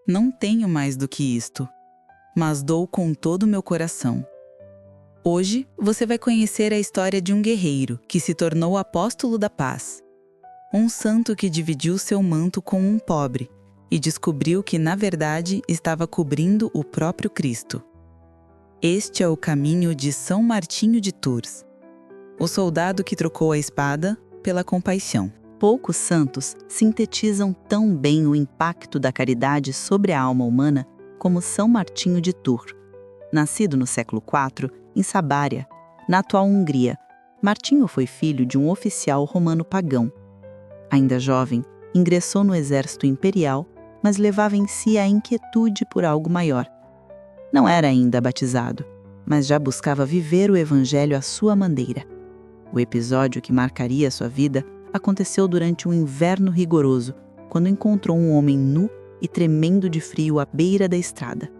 Não tenho mais do que isto, mas dou com todo o meu coração. Hoje você vai conhecer a história de um guerreiro que se tornou apóstolo da paz. Um santo que dividiu seu manto com um pobre e descobriu que, na verdade, estava cobrindo o próprio Cristo. Este é o caminho de São Martinho de Tours, o soldado que trocou a espada pela compaixão. Poucos santos sintetizam tão bem o impacto da caridade sobre a alma humana como São Martinho de Tours. Nascido no século IV, em Sabária, na atual Hungria, Martinho foi filho de um oficial romano pagão. Ainda jovem, ingressou no exército imperial, mas levava em si a inquietude por algo maior. Não era ainda batizado, mas já buscava viver o evangelho à sua maneira. O episódio que marcaria sua vida aconteceu durante um inverno rigoroso, quando encontrou um homem nu e tremendo de frio à beira da estrada.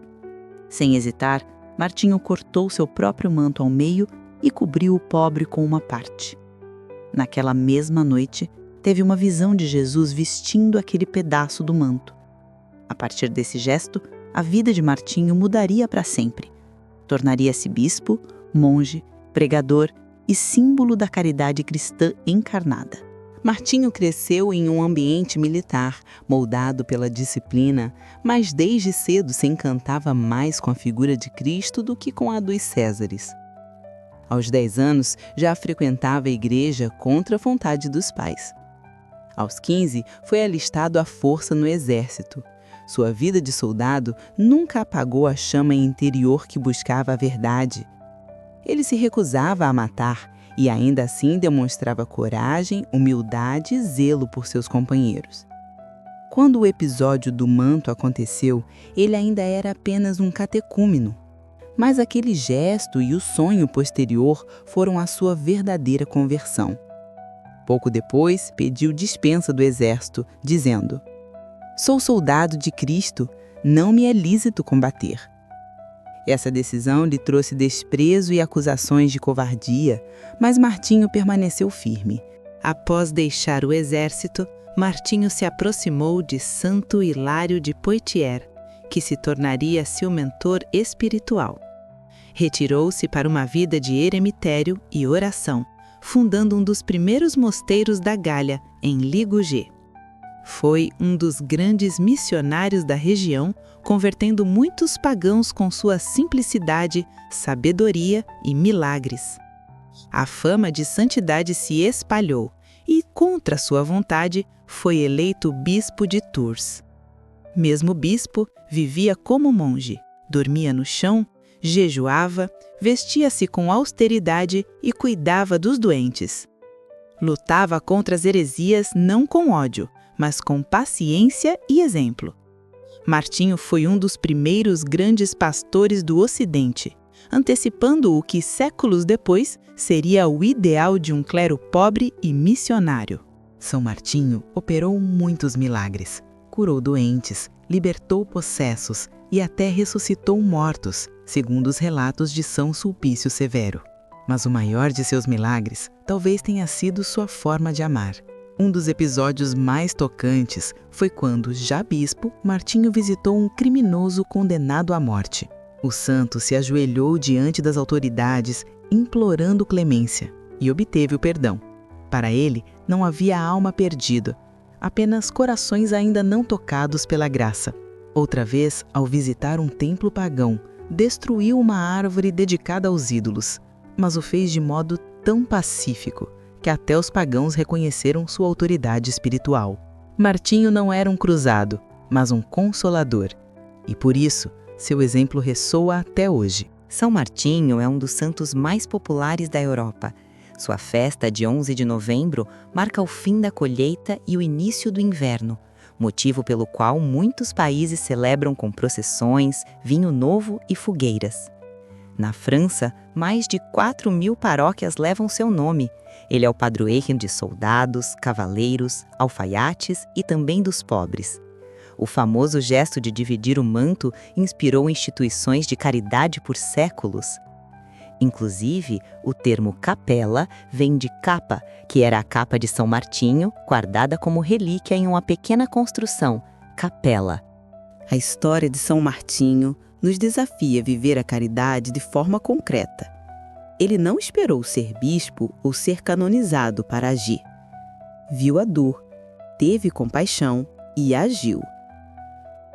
Sem hesitar, Martinho cortou seu próprio manto ao meio e cobriu o pobre com uma parte. Naquela mesma noite, teve uma visão de Jesus vestindo aquele pedaço do manto. A partir desse gesto, a vida de Martinho mudaria para sempre. Tornaria-se bispo, monge, pregador e símbolo da caridade cristã encarnada. Martinho cresceu em um ambiente militar, moldado pela disciplina, mas desde cedo se encantava mais com a figura de Cristo do que com a dos Césares. Aos 10 anos, já frequentava a igreja contra a vontade dos pais. Aos 15, foi alistado à força no exército. Sua vida de soldado nunca apagou a chama interior que buscava a verdade. Ele se recusava a matar e ainda assim demonstrava coragem, humildade e zelo por seus companheiros. Quando o episódio do manto aconteceu, ele ainda era apenas um catecúmeno. Mas aquele gesto e o sonho posterior foram a sua verdadeira conversão. Pouco depois, pediu dispensa do exército, dizendo: "Sou soldado de Cristo, não me é lícito combater." Essa decisão lhe trouxe desprezo e acusações de covardia, mas Martinho permaneceu firme. Após deixar o exército, Martinho se aproximou de Santo Hilário de Poitiers, que se tornaria seu mentor espiritual. Retirou-se para uma vida de eremitério e oração, fundando um dos primeiros mosteiros da Gália, em Ligugé. Foi um dos grandes missionários da região, convertendo muitos pagãos com sua simplicidade, sabedoria e milagres. A fama de santidade se espalhou e, contra sua vontade, foi eleito bispo de Tours. Mesmo bispo, vivia como monge, dormia no chão, jejuava, vestia-se com austeridade e cuidava dos doentes. Lutava contra as heresias não com ódio, mas com paciência e exemplo. Martinho foi um dos primeiros grandes pastores do Ocidente, antecipando o que séculos depois seria o ideal de um clero pobre e missionário. São Martinho operou muitos milagres, curou doentes, libertou possessos e até ressuscitou mortos, segundo os relatos de São Sulpício Severo. Mas o maior de seus milagres talvez tenha sido sua forma de amar. Um dos episódios mais tocantes foi quando, já bispo, Martinho visitou um criminoso condenado à morte. O santo se ajoelhou diante das autoridades, implorando clemência, e obteve o perdão. Para ele, não havia alma perdida, apenas corações ainda não tocados pela graça. Outra vez, ao visitar um templo pagão, destruiu uma árvore dedicada aos ídolos, mas o fez de modo tão pacífico que até os pagãos reconheceram sua autoridade espiritual. Martinho não era um cruzado, mas um consolador, e por isso, seu exemplo ressoa até hoje. São Martinho é um dos santos mais populares da Europa. Sua festa, de 11 de novembro, marca o fim da colheita e o início do inverno, motivo pelo qual muitos países celebram com procissões, vinho novo e fogueiras. Na França, mais de 4.000 paróquias levam seu nome. Ele é o padroeiro de soldados, cavaleiros, alfaiates e também dos pobres. O famoso gesto de dividir o manto inspirou instituições de caridade por séculos. Inclusive, o termo capela vem de capa, que era a capa de São Martinho, guardada como relíquia em uma pequena construção, capela. A história de São Martinho nos desafia a viver a caridade de forma concreta. Ele não esperou ser bispo ou ser canonizado para agir. Viu a dor, teve compaixão e agiu.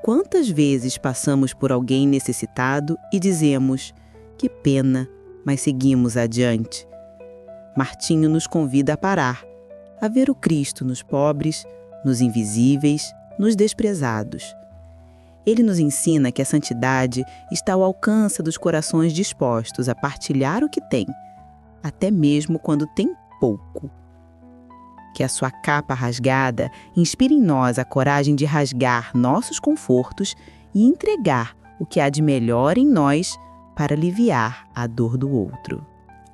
Quantas vezes passamos por alguém necessitado e dizemos: que pena, mas seguimos adiante? Martinho nos convida a parar, a ver o Cristo nos pobres, nos invisíveis, nos desprezados. Ele nos ensina que a santidade está ao alcance dos corações dispostos a partilhar o que tem, até mesmo quando tem pouco. Que a sua capa rasgada inspire em nós a coragem de rasgar nossos confortos e entregar o que há de melhor em nós para aliviar a dor do outro.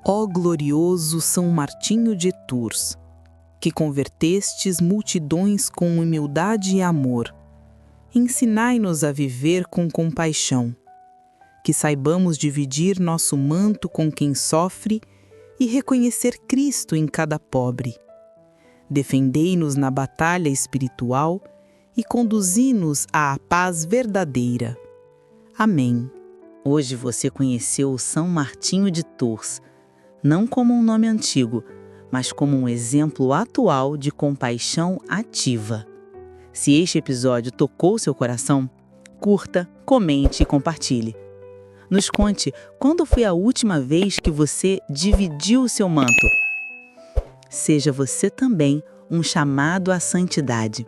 Ó glorioso São Martinho de Tours, que convertestes multidões com humildade e amor, ensinai-nos a viver com compaixão, que saibamos dividir nosso manto com quem sofre e reconhecer Cristo em cada pobre. Defendei-nos na batalha espiritual e conduzi-nos à paz verdadeira. Amém. Hoje você conheceu o São Martinho de Tours, não como um nome antigo, mas como um exemplo atual de compaixão ativa. Se este episódio tocou seu coração, curta, comente e compartilhe. Nos conte quando foi a última vez que você dividiu o seu manto. Seja você também um chamado à santidade.